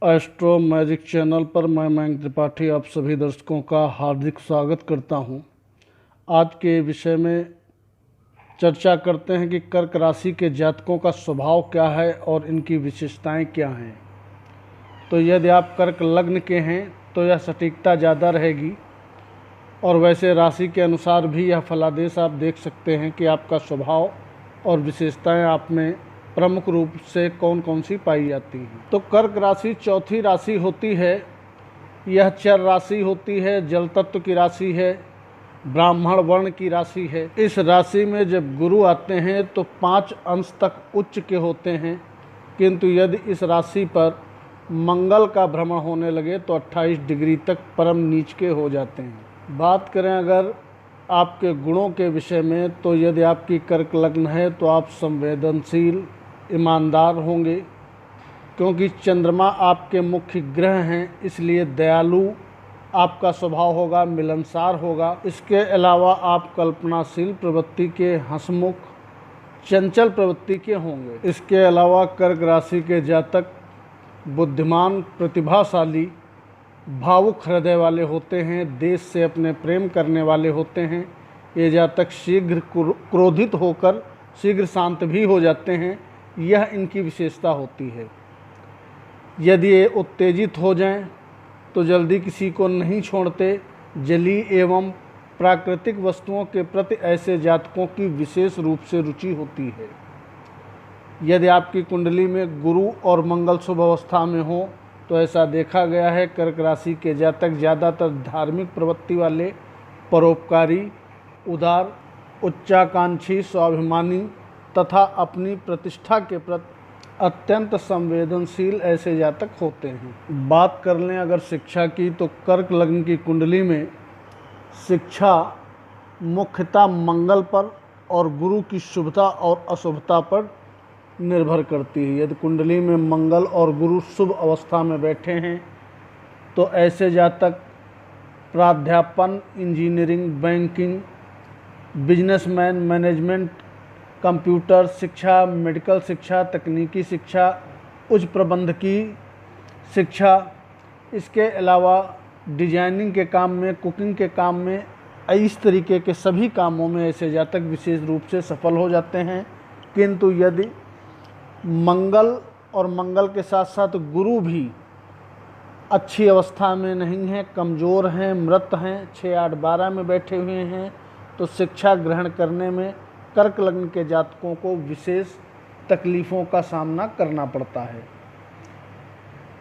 Astro magic channel पर मैं मयंक त्रिपाठी आप सभी दर्शकों का हार्दिक स्वागत करता हूं। आज के विषय में चर्चा करते हैं कि कर्क राशि के जातकों का स्वभाव क्या है और इनकी विशेषताएं क्या हैं। तो यदि आप कर्क लग्न के हैं तो यह सटीकता ज़्यादा रहेगी और वैसे राशि के अनुसार भी यह फलादेश आप देख सकते हैं कि आपका स्वभाव और विशेषताएं आप में प्रमुख रूप से कौन कौन सी पाई जाती हैं। तो कर्क राशि चौथी राशि होती है। यह चर राशि होती है, जल तत्व की राशि है, ब्राह्मण वर्ण की राशि है। इस राशि में जब गुरु आते हैं तो 5 अंश तक उच्च के होते हैं, किंतु यदि इस राशि पर मंगल का भ्रमण होने लगे तो 28 डिग्री तक परम नीच के हो जाते हैं। बात करें अगर आपके गुणों के विषय में, तो यदि आपकी कर्क लग्न है तो आप संवेदनशील, ईमानदार होंगे, क्योंकि चंद्रमा आपके मुख्य ग्रह हैं, इसलिए दयालु आपका स्वभाव होगा, मिलनसार होगा। इसके अलावा आप कल्पनाशील प्रवृत्ति के, हंसमुख, चंचल प्रवृत्ति के होंगे। इसके अलावा कर्क राशि के जातक बुद्धिमान, प्रतिभाशाली, भावुक हृदय वाले होते हैं, देश से अपने प्रेम करने वाले होते हैं। ये जातक शीघ्र क्रोधित होकर शीघ्र शांत भी हो जाते हैं, यह इनकी विशेषता होती है। यदि ये उत्तेजित हो जाएं तो जल्दी किसी को नहीं छोड़ते। जलीय एवं प्राकृतिक वस्तुओं के प्रति ऐसे जातकों की विशेष रूप से रुचि होती है। यदि आपकी कुंडली में गुरु और मंगल शुभ अवस्था में हो तो ऐसा देखा गया है कर्क राशि के जातक ज़्यादातर धार्मिक प्रवृत्ति वाले, परोपकारी, उदार, उच्चाकांक्षी, स्वाभिमानी तथा अपनी प्रतिष्ठा के प्रति अत्यंत संवेदनशील ऐसे जातक होते हैं। बात कर लें अगर शिक्षा की, तो कर्क लग्न की कुंडली में शिक्षा मुख्यतः मंगल पर और गुरु की शुभता और अशुभता पर निर्भर करती है। यदि कुंडली में मंगल और गुरु शुभ अवस्था में बैठे हैं तो ऐसे जातक प्राध्यापन, engineering, banking, businessman, management, computer शिक्षा, मेडिकल शिक्षा, तकनीकी शिक्षा, उच्च प्रबंधकीय शिक्षा, इसके अलावा डिजाइनिंग के काम में, कुकिंग के काम में, इस तरीके के सभी कामों में ऐसे जातक विशेष रूप से सफल हो जाते हैं। किंतु यदि मंगल और मंगल के साथ साथ गुरु भी अच्छी अवस्था में नहीं है, कमज़ोर हैं, मृत हैं, 6, 8, 12 में बैठे हुए हैं, तो शिक्षा ग्रहण करने में कर्क लग्न के जातकों को विशेष तकलीफ़ों का सामना करना पड़ता है।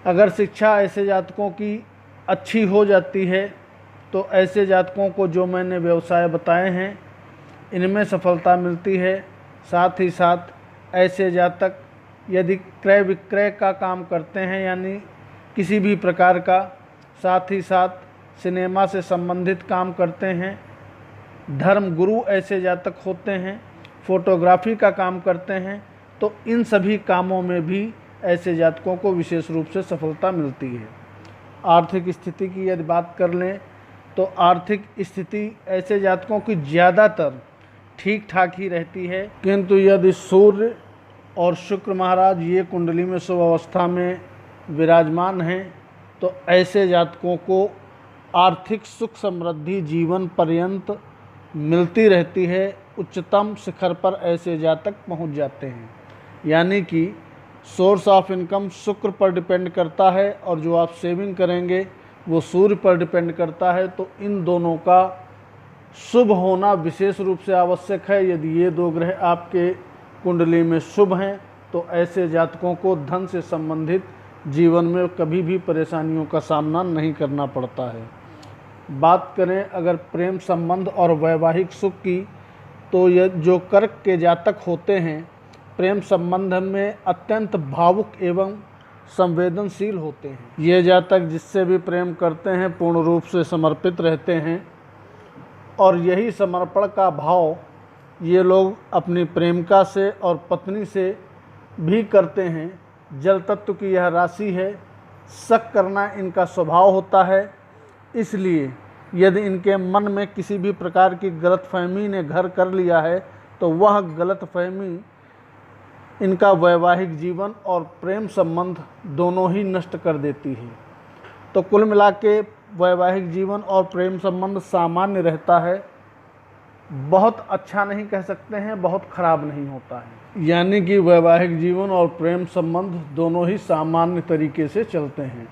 अगर शिक्षा ऐसे जातकों की अच्छी हो जाती है तो ऐसे जातकों को जो मैंने व्यवसाय बताए हैं इनमें सफलता मिलती है। साथ ही साथ ऐसे जातक यदि क्रय विक्रय का काम करते हैं, यानी किसी भी प्रकार का, साथ ही साथ सिनेमा से संबंधित काम करते हैं, धर्म गुरु ऐसे जातक होते हैं, फोटोग्राफी का काम करते हैं, तो इन सभी कामों में भी ऐसे जातकों को विशेष रूप से सफलता मिलती है। आर्थिक स्थिति की यदि बात कर लें तो आर्थिक स्थिति ऐसे जातकों की ज़्यादातर ठीक ठाक ही रहती है, किंतु यदि सूर्य और शुक्र महाराज ये कुंडली में शुभ अवस्था में विराजमान हैं तो ऐसे जातकों को आर्थिक सुख समृद्धि जीवन पर्यंत मिलती रहती है। उच्चतम शिखर पर ऐसे जातक पहुंच जाते हैं, यानी कि सोर्स ऑफ इनकम शुक्र पर डिपेंड करता है और जो आप सेविंग करेंगे वो सूर्य पर डिपेंड करता है। तो इन दोनों का शुभ होना विशेष रूप से आवश्यक है। यदि ये 2 ग्रह आपके कुंडली में शुभ हैं तो ऐसे जातकों को धन से संबंधित जीवन में कभी भी परेशानियों का सामना नहीं करना पड़ता है। बात करें अगर प्रेम संबंध और वैवाहिक सुख की, तो ये जो कर्क के जातक होते हैं प्रेम संबंध में अत्यंत भावुक एवं संवेदनशील होते हैं। ये जातक जिससे भी प्रेम करते हैं पूर्ण रूप से समर्पित रहते हैं और यही समर्पण का भाव ये लोग अपनी प्रेमिका से और पत्नी से भी करते हैं। जल तत्व की यह राशि है, शक करना इनका स्वभाव होता है, इसलिए यदि इनके मन में किसी भी प्रकार की गलतफहमी ने घर कर लिया है तो वह गलतफहमी इनका वैवाहिक जीवन और प्रेम संबंध दोनों ही नष्ट कर देती है। तो कुल मिला के वैवाहिक जीवन और प्रेम संबंध सामान्य रहता है, बहुत अच्छा नहीं कह सकते हैं, बहुत खराब नहीं होता है। यानी कि वैवाहिक जीवन और प्रेम संबंध दोनों ही सामान्य तरीके से चलते हैं।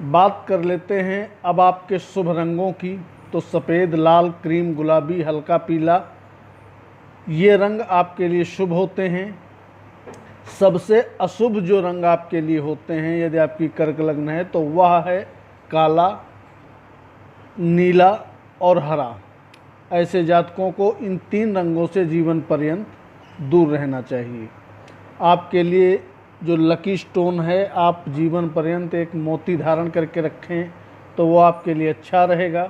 बात कर लेते हैं अब आपके शुभ रंगों की। तो सफ़ेद, लाल, क्रीम, गुलाबी, हल्का पीला, ये रंग आपके लिए शुभ होते हैं। सबसे अशुभ जो रंग आपके लिए होते हैं यदि आपकी कर्क लग्न है तो वह है काला, नीला और हरा। ऐसे जातकों को इन 3 रंगों से जीवन पर्यंत दूर रहना चाहिए। आपके लिए जो लकी स्टोन है, आप जीवन पर्यंत एक मोती धारण करके रखें तो वो आपके लिए अच्छा रहेगा।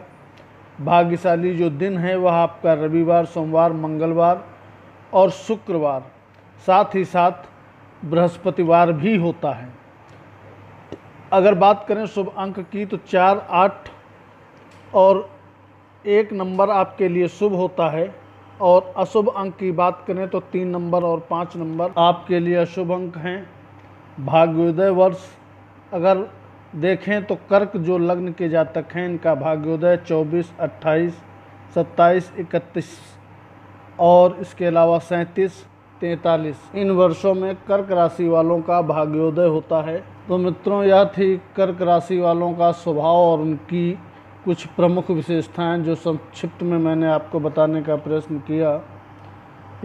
भाग्यशाली जो दिन है वह आपका रविवार, सोमवार, मंगलवार और शुक्रवार, साथ ही साथ बृहस्पतिवार भी होता है। अगर बात करें शुभ अंक की तो 4, 8 और 1 नंबर आपके लिए शुभ होता है। और अशुभ अंक की बात करें तो 3 नंबर और 5 नंबर आपके लिए अशुभ अंक हैं। भाग्योदय वर्ष अगर देखें तो कर्क जो लग्न के जातक हैं इनका भाग्योदय 24, 28, 27, 31 और इसके अलावा 37, 43 इन वर्षों में कर्क राशि वालों का भाग्योदय होता है। तो मित्रों, यह थी कर्क राशि वालों का स्वभाव और उनकी कुछ प्रमुख विशेषताएं जो संक्षिप्त में मैंने आपको बताने का प्रयत्न किया।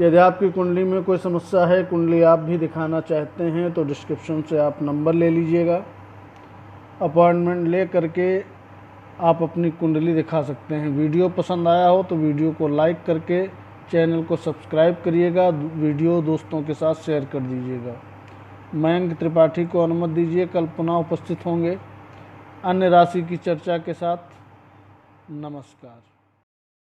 यदि आपकी कुंडली में कोई समस्या है, कुंडली आप भी दिखाना चाहते हैं तो डिस्क्रिप्शन से आप नंबर ले लीजिएगा। अपॉइंटमेंट ले करके आप अपनी कुंडली दिखा सकते हैं। वीडियो पसंद आया हो तो वीडियो को लाइक करके चैनल को सब्सक्राइब करिएगा, वीडियो दोस्तों के साथ शेयर कर दीजिएगा। मयंक त्रिपाठी को अनुमति दीजिए, कल पुनः उपस्थित होंगे अन्य राशि की चर्चा के साथ। नमस्कार।